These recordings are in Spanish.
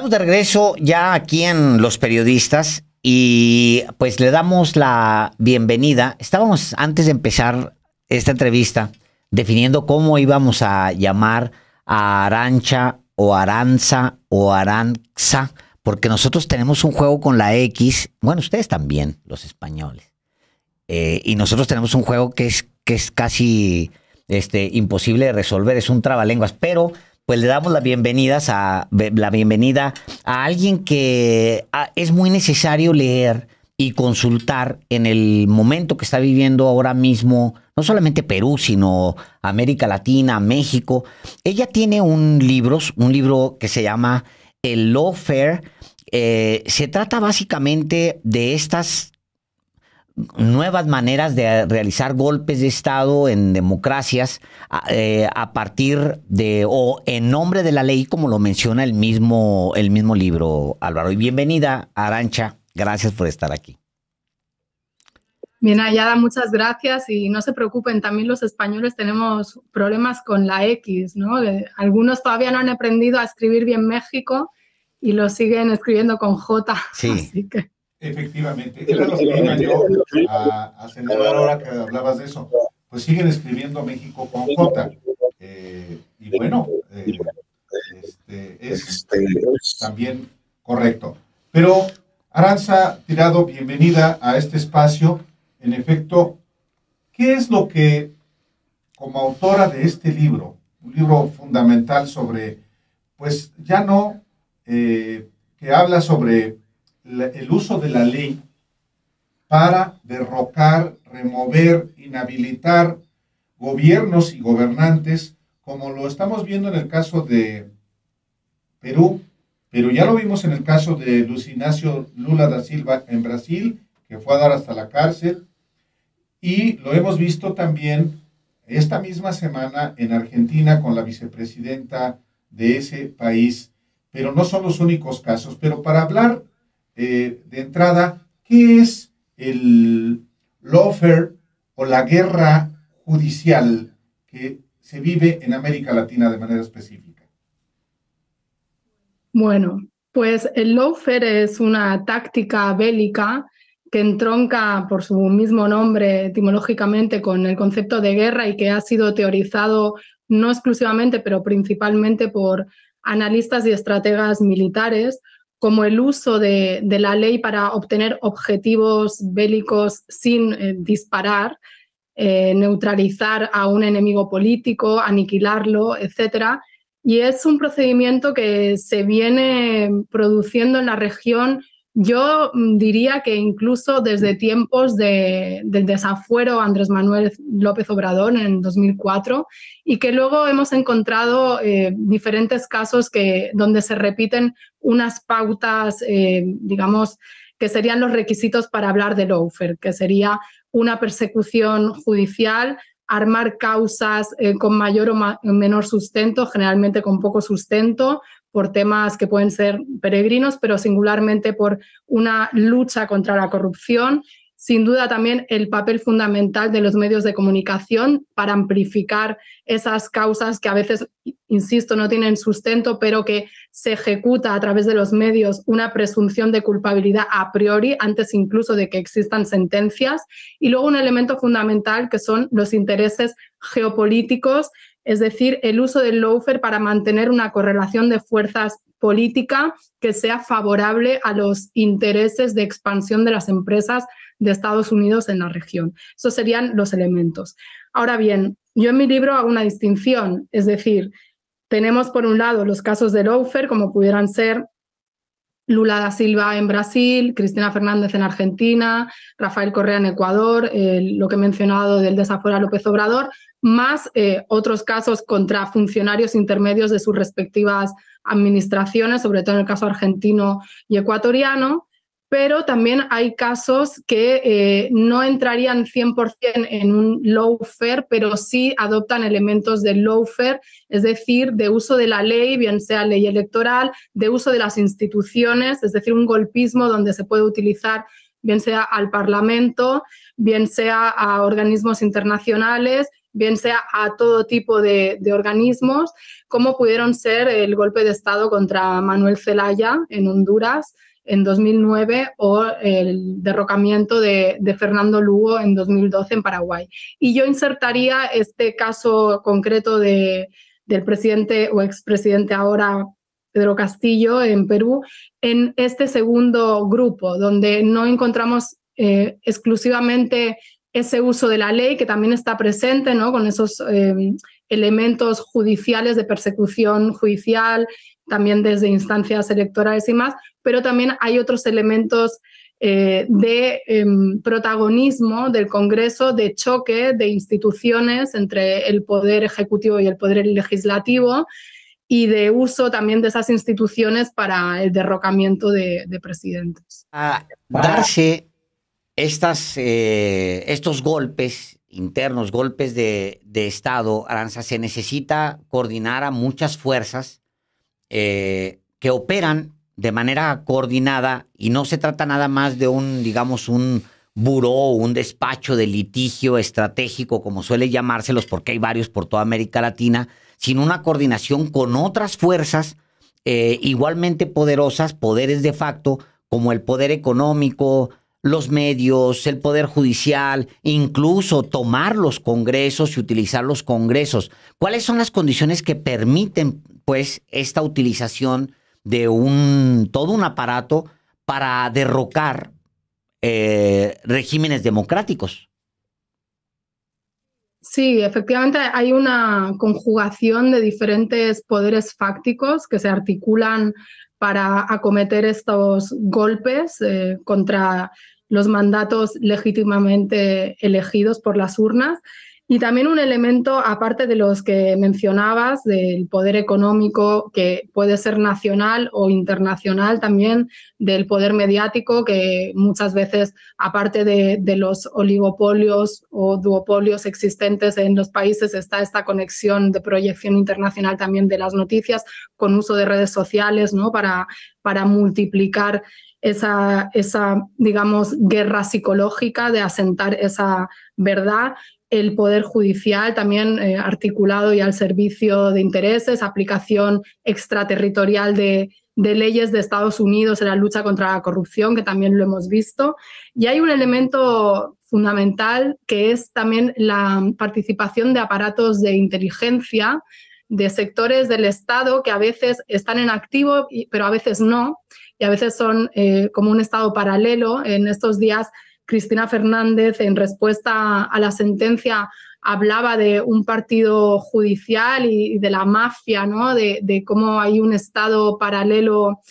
Estamos de regreso ya aquí en Los Periodistas y pues le damos la bienvenida. Estábamos antes de empezar esta entrevista definiendo cómo íbamos a llamar a Arantxa o Aranza o Aranxa, porque nosotros tenemos un juego con la X, bueno, ustedes también, los españoles, y nosotros tenemos un juego que es casi imposible de resolver, es un trabalenguas, pero pues le damos la bienvenida a alguien que es muy necesario leer y consultar en el momento que está viviendo ahora mismo, no solamente Perú, sino América Latina, México. Ella tiene un libro que se llama El Lawfare. Se trata básicamente de estas nuevas maneras de realizar golpes de Estado en democracias a partir de o en nombre de la ley, como lo menciona el mismo libro, Álvaro. Y bienvenida, Arantxa. Gracias por estar aquí. Bien hallada, muchas gracias y no se preocupen, también los españoles tenemos problemas con la X, ¿no? Algunos todavía no han aprendido a escribir bien México y lo siguen escribiendo con J. Sí. Así que... Efectivamente, era lo que iba yo a señalar ahora que hablabas de eso. Pues siguen escribiendo México con J. Y bueno, es también correcto. Pero, Arantxa Tirado, bienvenida a este espacio. En efecto, ¿qué es lo que, como autora de este libro, un libro fundamental sobre, pues ya no, que habla sobre el uso de la ley para derrocar, remover, inhabilitar gobiernos y gobernantes, como lo estamos viendo en el caso de Perú, pero ya lo vimos en el caso de Luiz Inácio Lula da Silva en Brasil, que fue a dar hasta la cárcel, y lo hemos visto también esta misma semana en Argentina con la vicepresidenta de ese país, pero no son los únicos casos. Pero para hablar de entrada, ¿qué es el lawfare o la guerra judicial que se vive en América Latina de manera específica? Bueno, pues el lawfare es una táctica bélica que entronca por su mismo nombre etimológicamente con el concepto de guerra y que ha sido teorizado no exclusivamente, pero principalmente por analistas y estrategas militares, como el uso de la ley para obtener objetivos bélicos sin disparar, neutralizar a un enemigo político, aniquilarlo, etcétera. Y es un procedimiento que se viene produciendo en la región, yo diría que incluso desde tiempos del desafuero Andrés Manuel López Obrador en 2004, y que luego hemos encontrado diferentes casos donde se repiten unas pautas, digamos, que serían los requisitos para hablar de lawfare, que sería una persecución judicial, armar causas con mayor o menor sustento, generalmente con poco sustento, por temas que pueden ser peregrinos, pero singularmente por una lucha contra la corrupción. Sin duda también el papel fundamental de los medios de comunicación para amplificar esas causas que a veces, insisto, no tienen sustento, pero que se ejecuta a través de los medios una presunción de culpabilidad a priori, antes incluso de que existan sentencias. Y luego un elemento fundamental que son los intereses geopolíticos, es decir, el uso del lawfare para mantener una correlación de fuerzas política que sea favorable a los intereses de expansión de las empresas de Estados Unidos en la región. Esos serían los elementos. Ahora bien, yo en mi libro hago una distinción, es decir, tenemos por un lado los casos de lawfare, como pudieran ser Lula da Silva en Brasil, Cristina Fernández en Argentina, Rafael Correa en Ecuador, lo que he mencionado del desafuero a López Obrador, más otros casos contra funcionarios intermedios de sus respectivas administraciones, sobre todo en el caso argentino y ecuatoriano. Pero también hay casos que no entrarían 100% en un lawfare, pero sí adoptan elementos del lawfare, es decir, de uso de la ley, bien sea ley electoral, de uso de las instituciones, es decir, un golpismo donde se puede utilizar bien sea al Parlamento, bien sea a organismos internacionales bien sea a todo tipo de organismos, como pudieron ser el golpe de Estado contra Manuel Zelaya en Honduras en 2009 o el derrocamiento de Fernando Lugo en 2012 en Paraguay. Y yo insertaría este caso concreto del presidente o expresidente ahora Pedro Castillo en Perú en este segundo grupo, donde no encontramos exclusivamente ese uso de la ley, que también está presente, ¿no?, con esos elementos judiciales de persecución judicial, también desde instancias electorales y más, pero también hay otros elementos de protagonismo del Congreso, de choque de instituciones entre el poder ejecutivo y el poder legislativo, y de uso también de esas instituciones para el derrocamiento de presidentes. A darse estos golpes internos, golpes de Estado, Arantxa, se necesita coordinar a muchas fuerzas que operan de manera coordinada, y no se trata nada más de digamos, un buró, un despacho de litigio estratégico, como suele llamárselos, porque hay varios por toda América Latina, sino una coordinación con otras fuerzas igualmente poderosas, poderes de facto, como el poder económico, los medios, el poder judicial, incluso tomar los congresos y utilizar los congresos. ¿Cuáles son las condiciones que permiten, pues, esta utilización de todo un aparato para derrocar regímenes democráticos? Sí, efectivamente hay una conjugación de diferentes poderes fácticos que se articulan para acometer estos golpes contra los mandatos legítimamente elegidos por las urnas. Y también un elemento, aparte de los que mencionabas, del poder económico, que puede ser nacional o internacional, también del poder mediático, que muchas veces, aparte de los oligopolios o duopolios existentes en los países, está esta conexión de proyección internacional también de las noticias, con uso de redes sociales, ¿no?, para multiplicar esa, digamos, guerra psicológica de asentar esa verdad. El poder judicial también articulado y al servicio de intereses, aplicación extraterritorial de leyes de Estados Unidos en la lucha contra la corrupción, que también lo hemos visto. Y hay un elemento fundamental que es también la participación de aparatos de inteligencia, de sectores del Estado que a veces están en activo, pero a veces no, y a veces son como un Estado paralelo. En estos días, Cristina Fernández, en respuesta a la sentencia, hablaba de un partido judicial y de la mafia, ¿no?, de cómo hay un Estado paralelo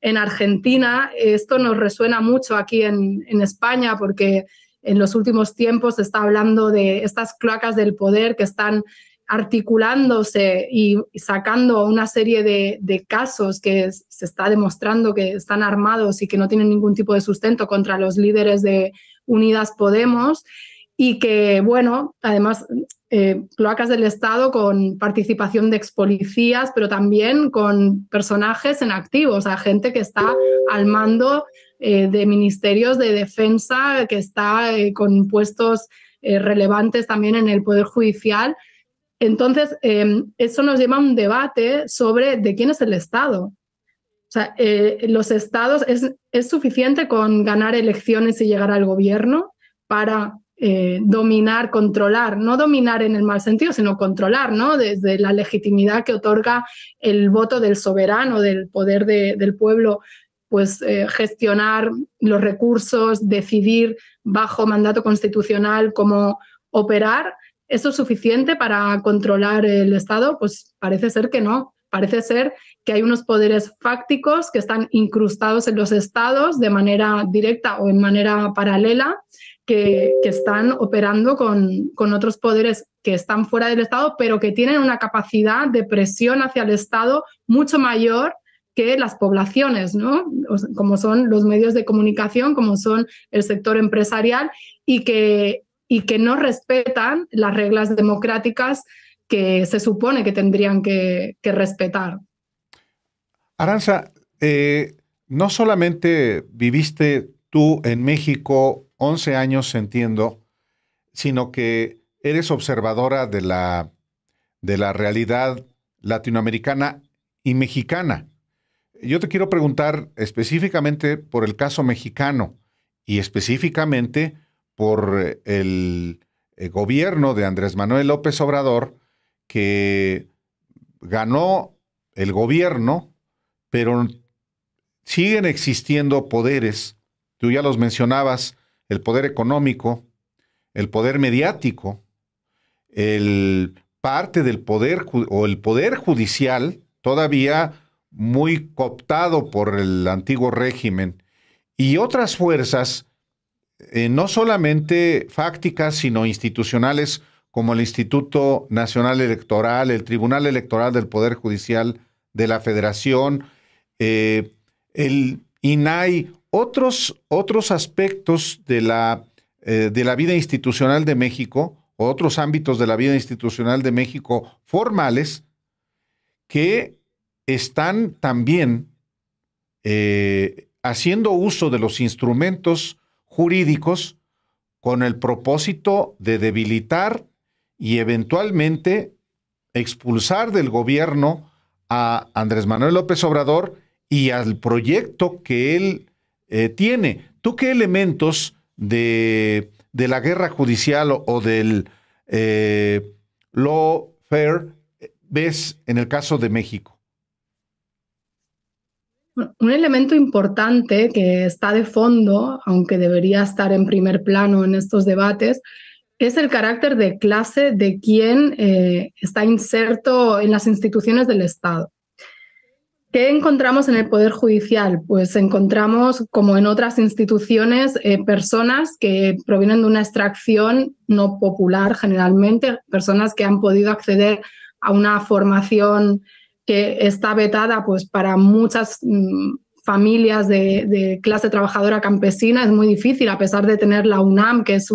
en Argentina. Esto nos resuena mucho aquí en España, porque en los últimos tiempos se está hablando de estas cloacas del poder que están articulándose y sacando una serie de casos que se está demostrando que están armados y que no tienen ningún tipo de sustento contra los líderes de Unidas Podemos, y que, bueno, además cloacas del Estado con participación de expolicías, pero también con personajes en activo, o sea, gente que está al mando de ministerios de defensa, que está con puestos relevantes también en el Poder Judicial. Entonces, eso nos lleva a un debate sobre de quién es el Estado. O sea, los estados, ¿es suficiente con ganar elecciones y llegar al gobierno para dominar, controlar? No dominar en el mal sentido, sino controlar, ¿no?, desde la legitimidad que otorga el voto del soberano, del poder del pueblo, pues gestionar los recursos, decidir bajo mandato constitucional cómo operar. ¿Eso es suficiente para controlar el Estado? Pues parece ser que no. Parece ser que hay unos poderes fácticos que están incrustados en los estados de manera directa o en manera paralela, que están operando con otros poderes que están fuera del Estado, pero que tienen una capacidad de presión hacia el Estado mucho mayor que las poblaciones, ¿no?, como son los medios de comunicación, como son el sector empresarial, y que no respetan las reglas democráticas que se supone que tendrían que respetar. Arantxa, no solamente viviste tú en México 11 años, entiendo, sino que eres observadora de la realidad latinoamericana y mexicana. Yo te quiero preguntar específicamente por el caso mexicano y específicamente por el gobierno de Andrés Manuel López Obrador, que ganó el gobierno, pero siguen existiendo poderes. Tú ya los mencionabas: el poder económico, el poder mediático, parte del poder o el poder judicial, todavía muy cooptado por el antiguo régimen, y otras fuerzas, no solamente fácticas, sino institucionales, como el Instituto Nacional Electoral, el Tribunal Electoral del Poder Judicial de la Federación, el INAI, otros aspectos de la vida institucional de México, otros ámbitos de la vida institucional de México formales, que están también haciendo uso de los instrumentos jurídicos con el propósito de debilitar y eventualmente expulsar del gobierno a Andrés Manuel López Obrador y al proyecto que él tiene. ¿Tú qué elementos de la guerra judicial o del lawfare ves en el caso de México? Un elemento importante que está de fondo, aunque debería estar en primer plano en estos debates, es el carácter de clase de quien está inserto en las instituciones del Estado. ¿Qué encontramos en el Poder Judicial? Pues encontramos, como en otras instituciones, personas que provienen de una extracción no popular generalmente, personas que han podido acceder a una formación que está vetada pues, para muchas familias de clase trabajadora campesina. Es muy difícil, a pesar de tener la UNAM, que es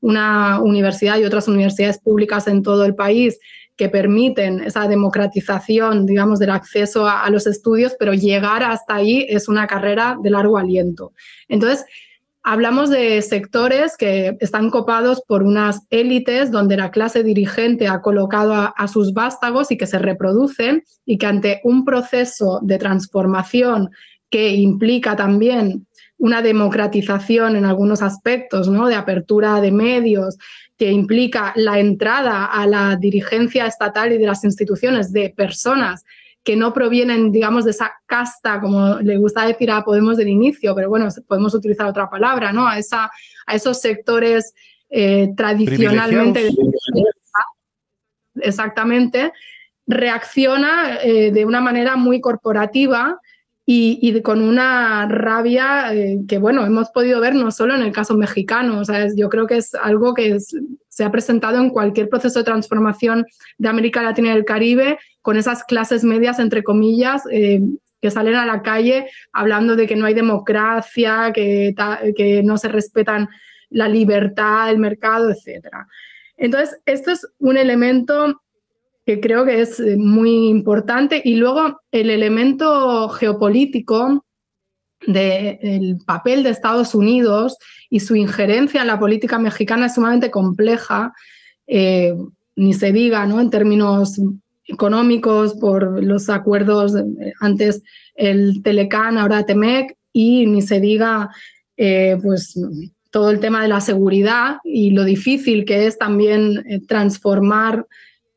una universidad, y otras universidades públicas en todo el país que permiten esa democratización, digamos, del acceso a los estudios, pero llegar hasta ahí es una carrera de largo aliento. Entonces, hablamos de sectores que están copados por unas élites donde la clase dirigente ha colocado a sus vástagos y que se reproducen, y que ante un proceso de transformación que implica también una democratización en algunos aspectos, ¿no?, de apertura de medios, que implica la entrada a la dirigencia estatal y de las instituciones de personas que no provienen, digamos, de esa casta, como le gusta decir a Podemos del inicio, pero bueno, podemos utilizar otra palabra, ¿no?, a esos sectores tradicionalmente... Exactamente, reacciona de una manera muy corporativa y con una rabia que, bueno, hemos podido ver no solo en el caso mexicano. O sea, yo creo que es algo que se ha presentado en cualquier proceso de transformación de América Latina y el Caribe, con esas clases medias, entre comillas, que salen a la calle hablando de que no hay democracia, que no se respetan la libertad, el mercado, etcétera. Entonces, esto es un elemento que creo que es muy importante. Y luego el elemento geopolítico del papel de Estados Unidos y su injerencia en la política mexicana es sumamente compleja, ni se diga, ¿no?, en términos económicos, por los acuerdos, antes el Telecán, ahora Temec, y ni se diga pues todo el tema de la seguridad y lo difícil que es también transformar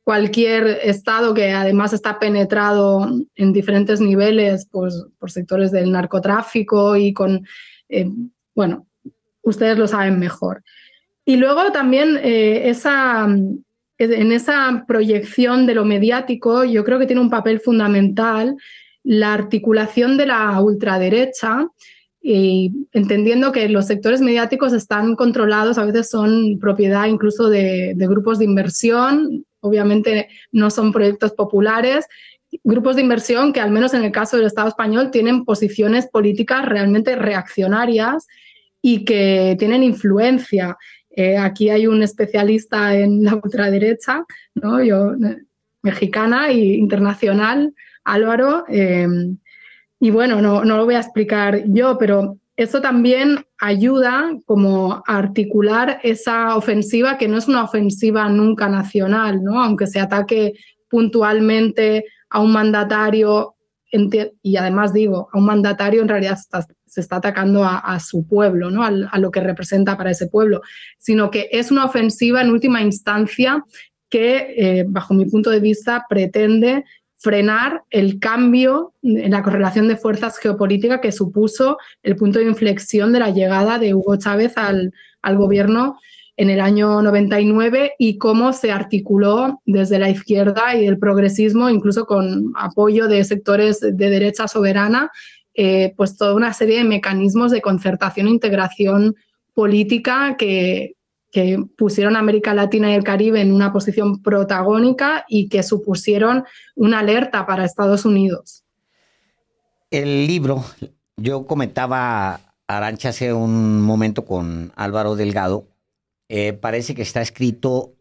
cualquier estado que además está penetrado en diferentes niveles pues, por sectores del narcotráfico y con, bueno, ustedes lo saben mejor. Y luego también en esa proyección de lo mediático, yo creo que tiene un papel fundamental la articulación de la ultraderecha, y entendiendo que los sectores mediáticos están controlados, a veces son propiedad incluso de grupos de inversión. Obviamente no son proyectos populares, grupos de inversión que, al menos en el caso del Estado español, tienen posiciones políticas realmente reaccionarias y que tienen influencia. Aquí hay un especialista en la ultraderecha, ¿no?, mexicana e internacional, Álvaro, y bueno, no lo voy a explicar yo, pero eso también ayuda como a articular esa ofensiva, que no es una ofensiva nunca nacional, ¿no? Aunque se ataque puntualmente a un mandatario, y además digo, a un mandatario en realidad se está atacando a su pueblo, ¿no? A lo que representa para ese pueblo, sino que es una ofensiva en última instancia que, bajo mi punto de vista, pretende frenar el cambio en la correlación de fuerzas geopolítica que supuso el punto de inflexión de la llegada de Hugo Chávez al gobierno en el año 99 y cómo se articuló desde la izquierda y el progresismo, incluso con apoyo de sectores de derecha soberana, pues toda una serie de mecanismos de concertación e integración política que pusieron a América Latina y el Caribe en una posición protagónica y que supusieron una alerta para Estados Unidos. El libro, yo comentaba, Arantxa, hace un momento con Álvaro Delgado, parece que está escrito,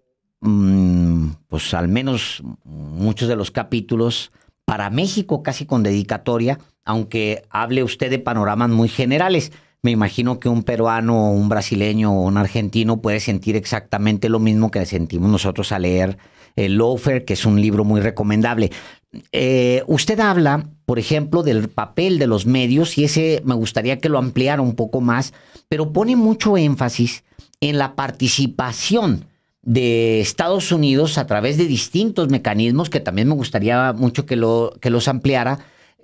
pues al menos muchos de los capítulos, para México, casi con dedicatoria, aunque hable usted de panoramas muy generales. Me imagino que un peruano, un brasileño o un argentino puede sentir exactamente lo mismo que sentimos nosotros al leer el Lawfare, que es un libro muy recomendable. Usted habla, por ejemplo, del papel de los medios, y ese me gustaría que lo ampliara un poco más, pero pone mucho énfasis en la participación de Estados Unidos a través de distintos mecanismos, que también me gustaría mucho que los ampliara,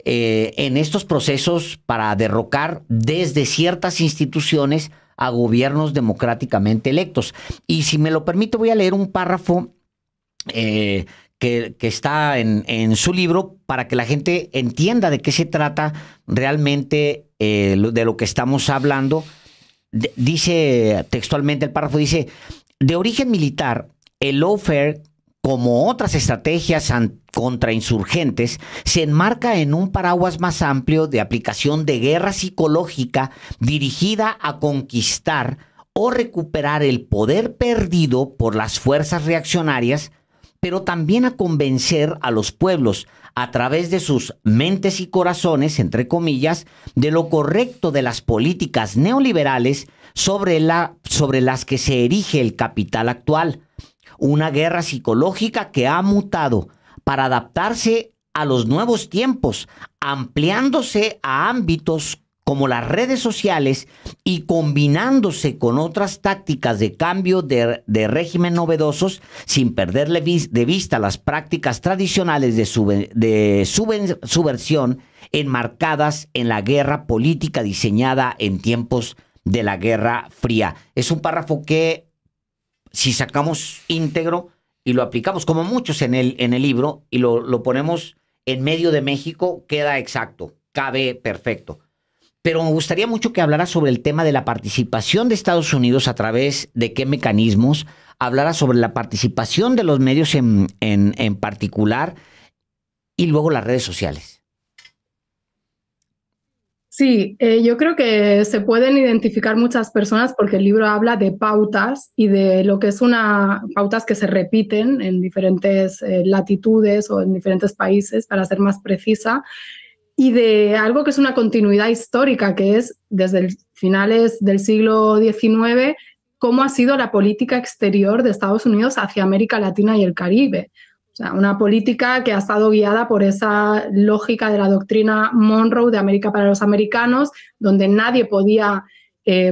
en estos procesos para derrocar desde ciertas instituciones a gobiernos democráticamente electos. Y si me lo permite, voy a leer un párrafo que está en su libro para que la gente entienda de qué se trata realmente de lo que estamos hablando. Dice textualmente, el párrafo dice: de origen militar, el lawfare, como otras estrategias contra insurgentes, se enmarca en un paraguas más amplio de aplicación de guerra psicológica dirigida a conquistar o recuperar el poder perdido por las fuerzas reaccionarias, pero también a convencer a los pueblos a través de sus mentes y corazones, entre comillas, de lo correcto de las políticas neoliberales sobre las que se erige el capital actual. Una guerra psicológica que ha mutado para adaptarse a los nuevos tiempos, ampliándose a ámbitos como las redes sociales y combinándose con otras tácticas de cambio de régimen novedosos, sin perderle de vista las prácticas tradicionales de subversión enmarcadas en la guerra política diseñada en tiempos de la Guerra Fría. Es un párrafo que, si sacamos íntegro y lo aplicamos, como muchos en el libro, y lo ponemos en medio de México, queda exacto, cabe perfecto. Pero me gustaría mucho que hablara sobre el tema de la participación de Estados Unidos, a través de qué mecanismos, hablara sobre la participación de los medios en particular, y luego las redes sociales. Sí, yo creo que se pueden identificar muchas personas porque el libro habla de pautas y de lo que es pautas que se repiten en diferentes latitudes o en diferentes países, para ser más precisa, y de algo que es una continuidad histórica, que es desde finales del siglo XIX, cómo ha sido la política exterior de Estados Unidos hacia América Latina y el Caribe. O sea, una política que ha estado guiada por esa lógica de la doctrina Monroe de América para los americanos, donde nadie podía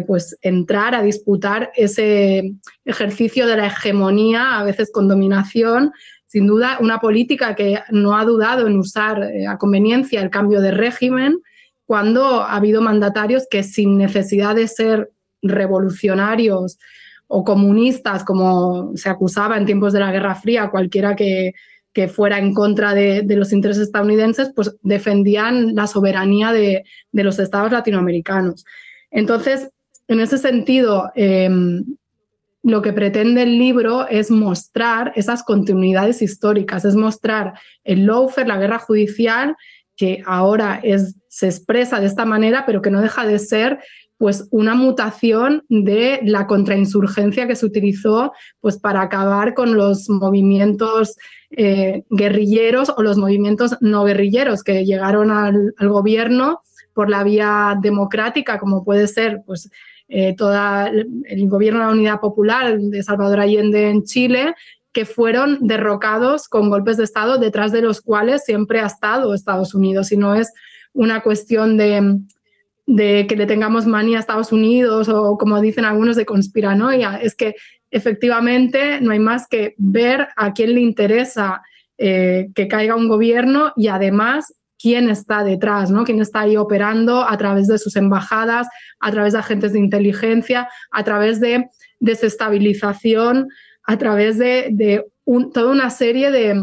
pues entrar a disputar ese ejercicio de la hegemonía, a veces con dominación. Sin duda, una política que no ha dudado en usar a conveniencia el cambio de régimen, cuando ha habido mandatarios que, sin necesidad de ser revolucionarios o comunistas, como se acusaba en tiempos de la Guerra Fría, cualquiera que fuera en contra de los intereses estadounidenses, pues defendían la soberanía de los estados latinoamericanos. Entonces, en ese sentido, lo que pretende el libro es mostrar esas continuidades históricas, es mostrar el lawfare, la guerra judicial, que ahora se expresa de esta manera, pero que no deja de ser pues una mutación de la contrainsurgencia que se utilizó pues para acabar con los movimientos guerrilleros o los movimientos no guerrilleros que llegaron al gobierno por la vía democrática, como puede ser pues, todo el gobierno de la Unidad Popular de Salvador Allende en Chile, que fueron derrocados con golpes de Estado, detrás de los cuales siempre ha estado Estados Unidos, y no es una cuestión de que le tengamos manía a Estados Unidos o, como dicen algunos, de conspiranoia. Es que efectivamente no hay más que ver a quién le interesa que caiga un gobierno y además quién está detrás, ¿no? Quién está ahí operando a través de sus embajadas, a través de agentes de inteligencia, a través de desestabilización, a través de toda una serie de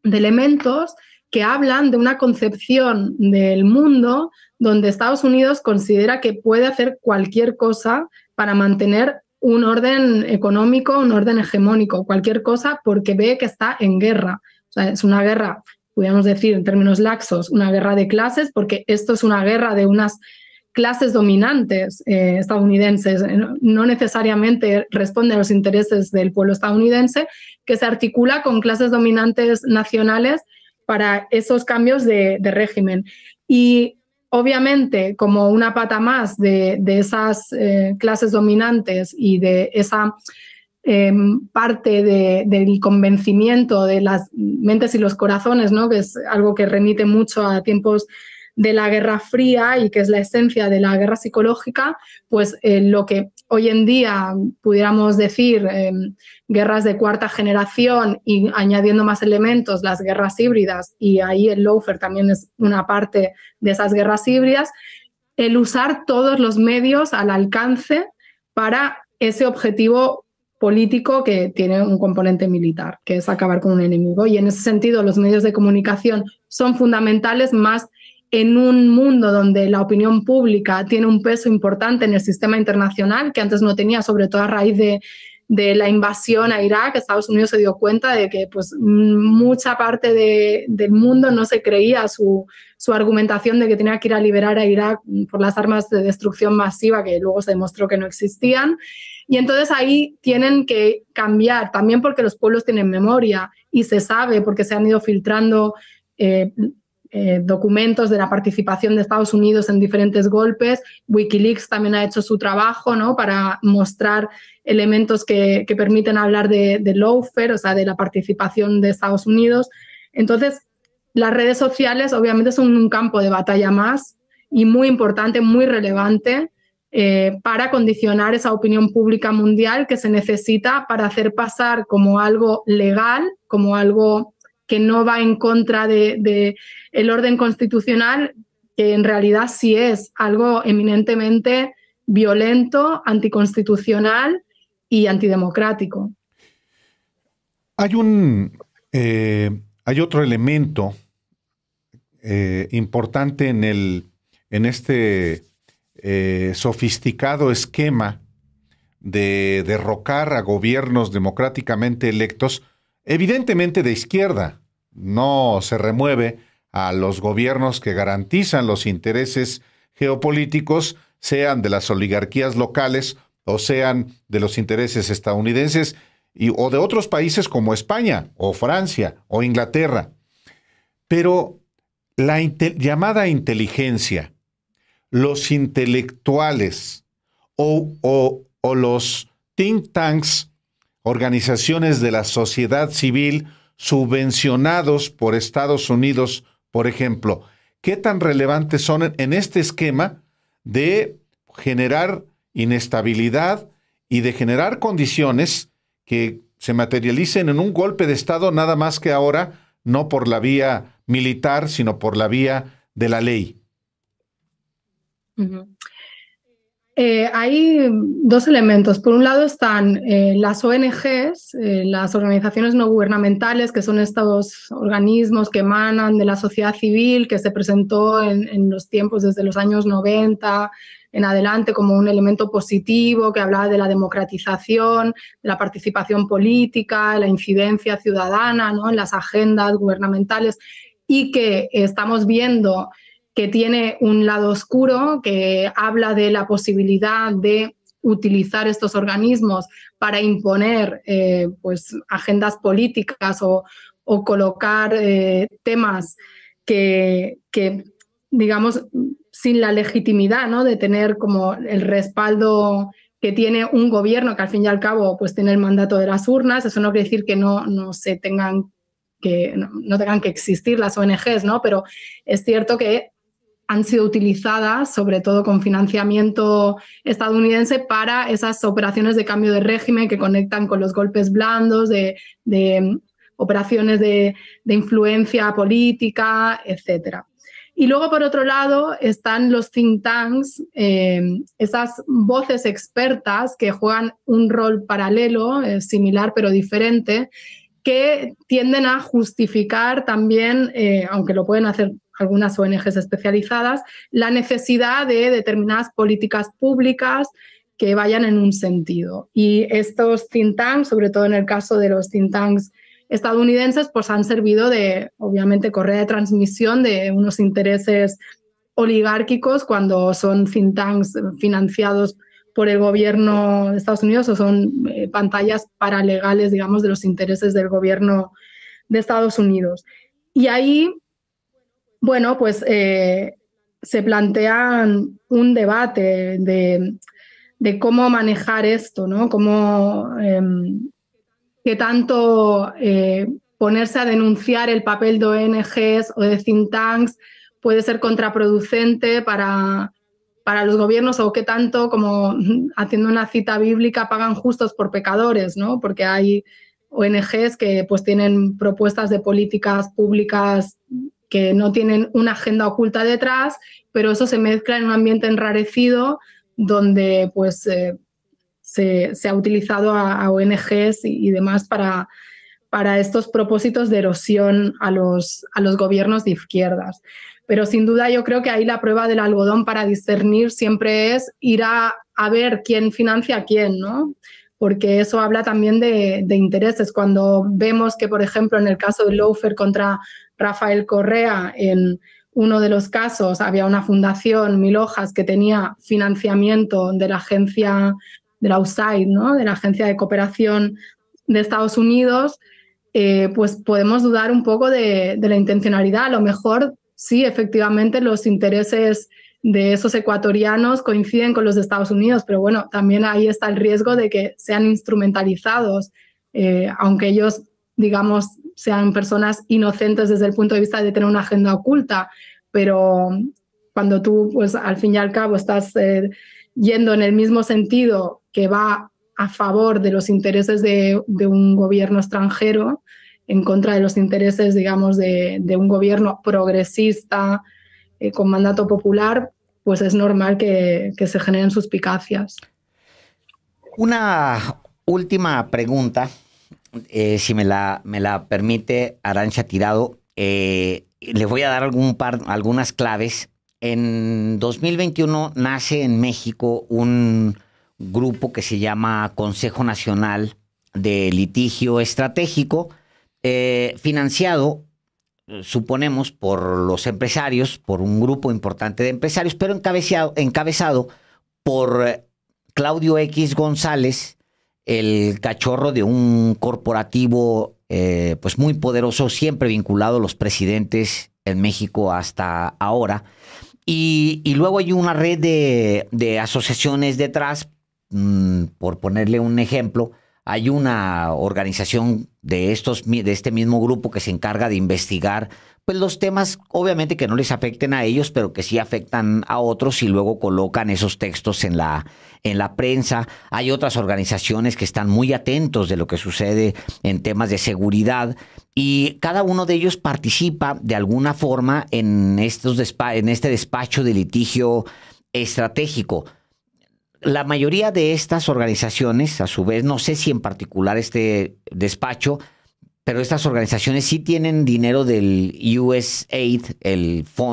elementos que hablan de una concepción del mundo donde Estados Unidos considera que puede hacer cualquier cosa para mantener un orden económico, un orden hegemónico, cualquier cosa, porque ve que está en guerra. O sea, es una guerra, podríamos decir en términos laxos, una guerra de clases, porque esto es una guerra de unas clases dominantes estadounidenses, no necesariamente responde a los intereses del pueblo estadounidense, que se articula con clases dominantes nacionales para esos cambios de régimen. Y obviamente, como una pata más de esas clases dominantes y de esa parte del convencimiento de las mentes y los corazones, ¿no? Que es algo que remite mucho a tiempos de la Guerra Fría y que es la esencia de la guerra psicológica, pues lo que hoy en día pudiéramos decir guerras de cuarta generación y añadiendo más elementos, las guerras híbridas, y ahí el lawfare también es una parte de esas guerras híbridas, el usar todos los medios al alcance para ese objetivo político que tiene un componente militar, que es acabar con un enemigo. Y en ese sentido los medios de comunicación son fundamentales, más en un mundo donde la opinión pública tiene un peso importante en el sistema internacional, que antes no tenía, sobre todo a raíz de la invasión a Irak. Estados Unidos se dio cuenta de que pues, mucha parte del mundo no se creía su argumentación de que tenía que ir a liberar a Irak por las armas de destrucción masiva, que luego se demostró que no existían. Y entonces ahí tienen que cambiar, también porque los pueblos tienen memoria y se sabe, porque se han ido filtrando documentos de la participación de Estados Unidos en diferentes golpes. Wikileaks también ha hecho su trabajo, ¿no? Para mostrar elementos que permiten hablar de lawfare, o sea, de la participación de Estados Unidos. Entonces, las redes sociales obviamente son un campo de batalla más y muy importante, muy relevante para condicionar esa opinión pública mundial que se necesita para hacer pasar como algo legal, como algo que no va en contra de el orden constitucional, que en realidad sí es algo eminentemente violento, anticonstitucional y antidemocrático. Hay otro elemento importante en este sofisticado esquema de derrocar a gobiernos democráticamente electos, evidentemente de izquierda. No se remueve a los gobiernos que garantizan los intereses geopolíticos, sean de las oligarquías locales o sean de los intereses estadounidenses o de otros países como España o Francia o Inglaterra. Pero la llamada inteligencia, los intelectuales o los think tanks, organizaciones de la sociedad civil subvencionados por Estados Unidos, por ejemplo, ¿qué tan relevantes son en este esquema de generar inestabilidad y de generar condiciones que se materialicen en un golpe de Estado, nada más que ahora no por la vía militar, sino por la vía de la ley? Uh-huh. Hay dos elementos. Por un lado están las ONGs, las organizaciones no gubernamentales, que son estos organismos que emanan de la sociedad civil, que se presentó en los tiempos desde los años 90 en adelante como un elemento positivo, que hablaba de la democratización, de la participación política, la incidencia ciudadana, ¿no?, en las agendas gubernamentales, y que estamos viendo que tiene un lado oscuro, que habla de la posibilidad de utilizar estos organismos para imponer pues, agendas políticas o colocar temas que digamos, sin la legitimidad, ¿no?, de tener como el respaldo que tiene un gobierno que al fin y al cabo pues tiene el mandato de las urnas. Eso no quiere decir que no tengan que existir las ONGs, ¿no? Pero es cierto que han sido utilizadas, sobre todo con financiamiento estadounidense, para esas operaciones de cambio de régimen que conectan con los golpes blandos, de operaciones de influencia política, etcétera. Y luego, por otro lado, están los think tanks, esas voces expertas que juegan un rol paralelo, similar pero diferente, que tienden a justificar también, aunque lo pueden hacer algunas ONGs especializadas, la necesidad de determinadas políticas públicas que vayan en un sentido. Y estos think tanks, sobre todo en el caso de los think tanks estadounidenses, pues han servido de, obviamente, correa de transmisión de unos intereses oligárquicos cuando son think tanks financiados por el gobierno de Estados Unidos o son pantallas paralegales, digamos, de los intereses del gobierno de Estados Unidos. Y ahí, bueno, pues se plantean un debate de cómo manejar esto, ¿no? Cómo qué tanto ponerse a denunciar el papel de ONGs o de think tanks puede ser contraproducente para los gobiernos, o qué tanto, como haciendo una cita bíblica, pagan justos por pecadores, ¿no? Porque hay ONGs que pues tienen propuestas de políticas públicas que no tienen una agenda oculta detrás, pero eso se mezcla en un ambiente enrarecido donde pues se ha utilizado a ONGs y demás para estos propósitos de erosión a los gobiernos de izquierdas. Pero sin duda yo creo que ahí la prueba del algodón para discernir siempre es ir a ver quién financia a quién, ¿no? Porque eso habla también de intereses. Cuando vemos que, por ejemplo, en el caso del lawfare contra Rafael Correa, en uno de los casos había una fundación, Mil Hojas, que tenía financiamiento de la agencia de la USAID, ¿no?, de la Agencia de Cooperación de Estados Unidos, pues podemos dudar un poco de la intencionalidad. A lo mejor sí, efectivamente, los intereses de esos ecuatorianos coinciden con los de Estados Unidos, pero bueno, también ahí está el riesgo de que sean instrumentalizados, aunque ellos, digamos, sean personas inocentes desde el punto de vista de tener una agenda oculta, pero cuando tú, pues al fin y al cabo, estás yendo en el mismo sentido que va a favor de los intereses de un gobierno extranjero, en contra de los intereses, digamos, de un gobierno progresista con mandato popular, pues es normal que se generen suspicacias. Una última pregunta, si me la permite, Arantxa Tirado. Le voy a dar algunas claves. En 2021 nace en México un grupo que se llama Consejo Nacional de Litigio Estratégico, financiado, suponemos, por los empresarios, por un grupo importante de empresarios, pero encabezado por Claudio X González, el cachorro de un corporativo pues muy poderoso, siempre vinculado a los presidentes en México hasta ahora. Y luego hay una red de asociaciones detrás. Por ponerle un ejemplo, hay una organización de este mismo grupo que se encarga de investigar pues los temas, obviamente, que no les afecten a ellos, pero que sí afectan a otros, y luego colocan esos textos en la prensa. Hay otras organizaciones que están muy atentos de lo que sucede en temas de seguridad, y cada uno de ellos participa de alguna forma en este despacho de litigio estratégico. La mayoría de estas organizaciones, a su vez, no sé si en particular este despacho, pero estas organizaciones sí tienen dinero del USAID,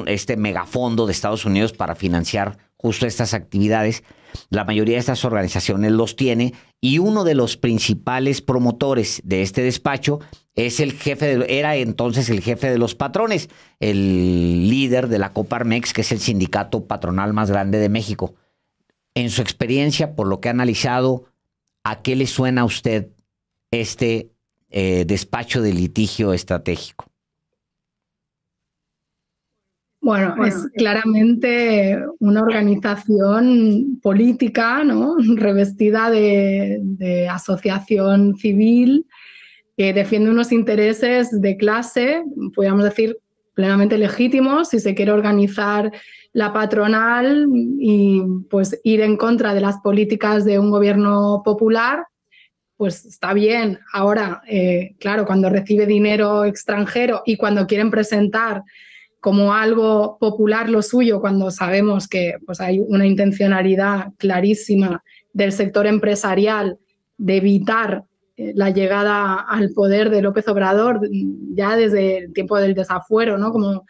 este megafondo de Estados Unidos para financiar justo estas actividades. La mayoría de estas organizaciones los tiene, y uno de los principales promotores de este despacho es era entonces el jefe de los patrones, el líder de la Coparmex, que es el sindicato patronal más grande de México. En su experiencia, por lo que ha analizado, ¿a qué le suena a usted este despacho de litigio estratégico? Bueno, es claramente una organización política, ¿no? Revestida de asociación civil que defiende unos intereses de clase, podríamos decir, plenamente legítimos, si se quiere organizar la patronal y pues ir en contra de las políticas de un gobierno popular, pues está bien. Ahora, claro, cuando recibe dinero extranjero y cuando quieren presentar como algo popular lo suyo, cuando sabemos que pues, hay una intencionalidad clarísima del sector empresarial de evitar la llegada al poder de López Obrador ya desde el tiempo del desafuero, ¿no? Como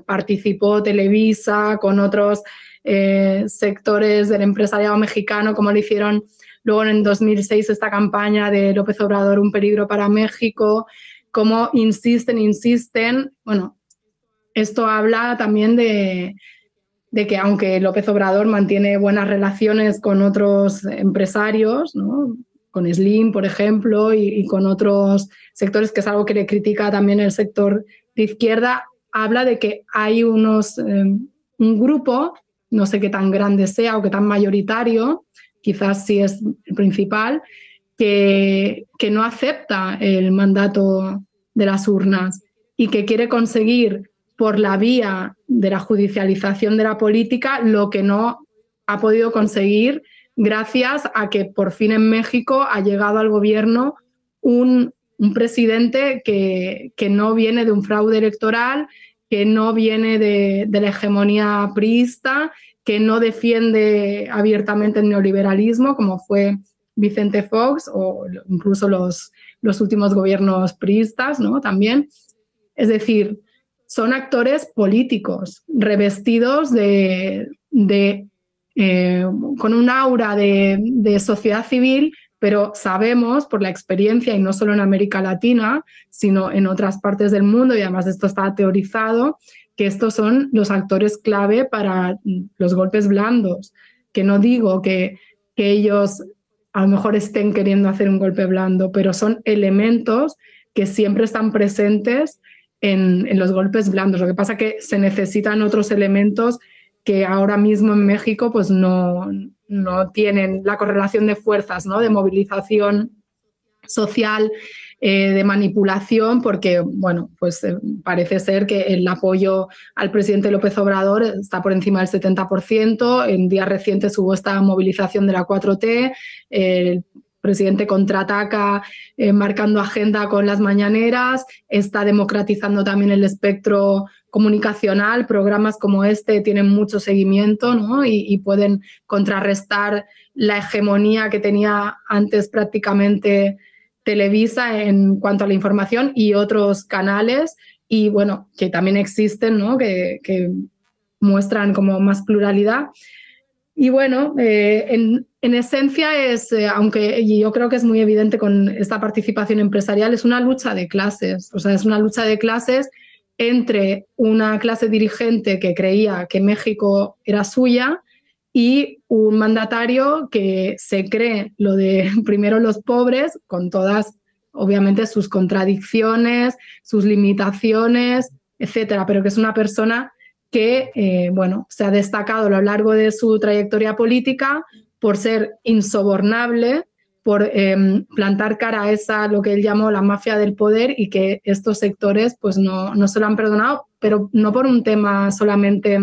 participó Televisa con otros sectores del empresariado mexicano, como lo hicieron luego en 2006 esta campaña de López Obrador, un peligro para México, como insisten, bueno, esto habla también de que aunque López Obrador mantiene buenas relaciones con otros empresarios, ¿no? Con Slim, por ejemplo, y con otros sectores, que es algo que le critica también el sector de izquierda, habla de que hay un grupo, no sé qué tan grande sea o qué tan mayoritario, quizás sí es el principal, que no acepta el mandato de las urnas y que quiere conseguir por la vía de la judicialización de la política lo que no ha podido conseguir gracias a que por fin en México ha llegado al gobierno un presidente que no viene de un fraude electoral, que no viene de la hegemonía priista, que no defiende abiertamente el neoliberalismo, como fue Vicente Fox o incluso los últimos gobiernos priistas, ¿no? También. Es decir, son actores políticos revestidos con un aura de sociedad civil, pero sabemos por la experiencia, y no solo en América Latina, sino en otras partes del mundo, y además esto está teorizado, que estos son los actores clave para los golpes blandos, que no digo que ellos a lo mejor estén queriendo hacer un golpe blando, pero son elementos que siempre están presentes en los golpes blandos. Lo que pasa es que se necesitan otros elementos que ahora mismo en México pues no tienen la correlación de fuerzas, ¿no? De movilización social, de manipulación, porque bueno, pues parece ser que el apoyo al presidente López Obrador está por encima del 70%. En días recientes hubo esta movilización de la 4T, el presidente contraataca marcando agenda con las mañaneras, está democratizando también el espectro comunicacional, programas como este tienen mucho seguimiento, ¿no? y pueden contrarrestar la hegemonía que tenía antes prácticamente Televisa en cuanto a la información y otros canales, y bueno, que también existen, ¿no? que muestran como más pluralidad. Y bueno, en esencia es, aunque yo creo que es muy evidente con esta participación empresarial, es una lucha de clases. O sea, es una lucha de clases entre una clase dirigente que creía que México era suya y un mandatario que se cree lo de primero los pobres, con todas, obviamente, sus contradicciones, sus limitaciones, etcétera, pero que es una persona que bueno, se ha destacado a lo largo de su trayectoria política por ser insobornable, por plantar cara a esa, lo que él llamó la mafia del poder, y que estos sectores pues no se lo han perdonado, pero no por un tema solamente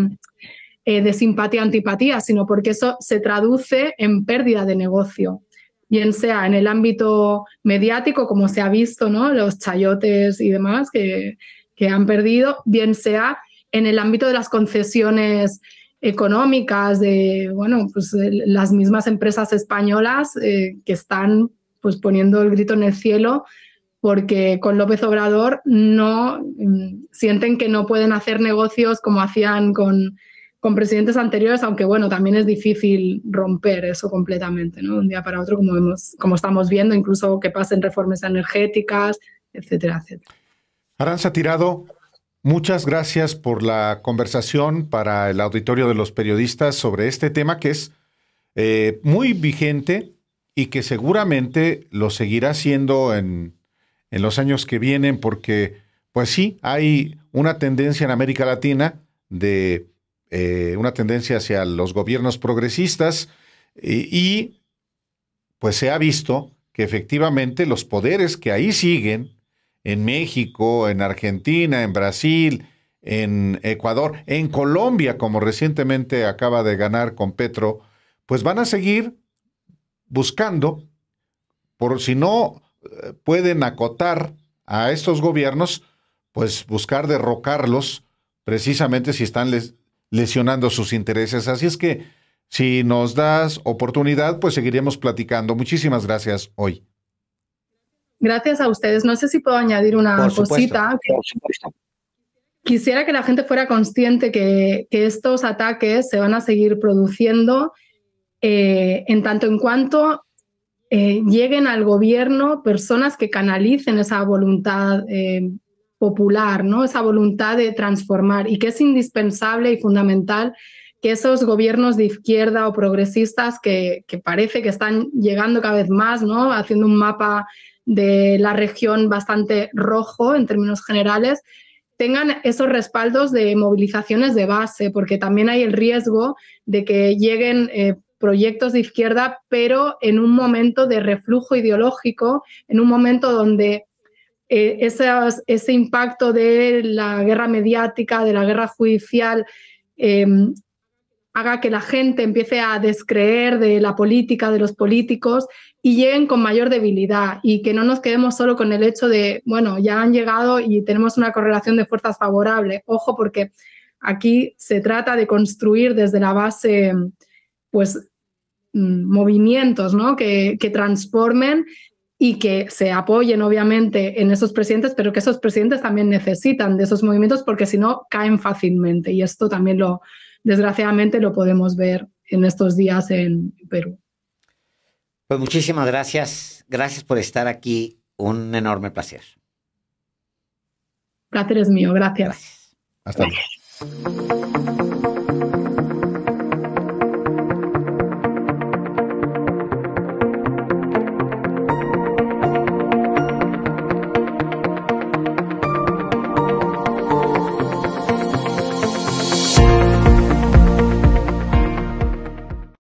de simpatía-antipatía, sino porque eso se traduce en pérdida de negocio, bien sea en el ámbito mediático, como se ha visto, ¿no? Los chayotes y demás que han perdido, bien sea en el ámbito de las concesiones económicas, de bueno, pues, las mismas empresas españolas que están pues, poniendo el grito en el cielo porque con López Obrador no sienten que no pueden hacer negocios como hacían con presidentes anteriores, aunque bueno, también es difícil romper eso completamente, ¿no? De un día para otro, como estamos viendo, incluso que pasen reformas energéticas, etcétera, etcétera. Arantza Tirado, muchas gracias por la conversación para el auditorio de los periodistas sobre este tema que es muy vigente y que seguramente lo seguirá siendo en los años que vienen, porque pues sí, hay una tendencia en América Latina de una tendencia hacia los gobiernos progresistas y pues se ha visto que efectivamente los poderes que ahí siguen, en México, en Argentina, en Brasil, en Ecuador, en Colombia, como recientemente acaba de ganar con Petro, pues van a seguir buscando, por si no pueden acotar a estos gobiernos, pues buscar derrocarlos precisamente si están lesionando sus intereses. Así es que si nos das oportunidad, pues seguiremos platicando. Muchísimas gracias hoy. Gracias a ustedes. No sé si puedo añadir una cosita. Por supuesto. Quisiera que la gente fuera consciente que estos ataques se van a seguir produciendo en tanto en cuanto lleguen al gobierno personas que canalicen esa voluntad popular, ¿no? Esa voluntad de transformar, y que es indispensable y fundamental que esos gobiernos de izquierda o progresistas que parece que están llegando cada vez más, ¿no? Haciendo un mapa de la región bastante rojo en términos generales, tengan esos respaldos de movilizaciones de base, porque también hay el riesgo de que lleguen proyectos de izquierda, pero en un momento de reflujo ideológico, en un momento donde ese impacto de la guerra mediática, de la guerra judicial, haga que la gente empiece a descreer de la política, de los políticos, y lleguen con mayor debilidad, y que no nos quedemos solo con el hecho de, bueno, ya han llegado y tenemos una correlación de fuerzas favorable. Ojo, porque aquí se trata de construir desde la base, pues, movimientos, ¿no? que transformen y que se apoyen, obviamente, en esos presidentes, pero que esos presidentes también necesitan de esos movimientos, porque si no, caen fácilmente. Y esto también desgraciadamente lo podemos ver en estos días en Perú. Pues muchísimas gracias. Gracias por estar aquí. Un enorme placer. Placer es mío. Gracias. Gracias. Hasta luego.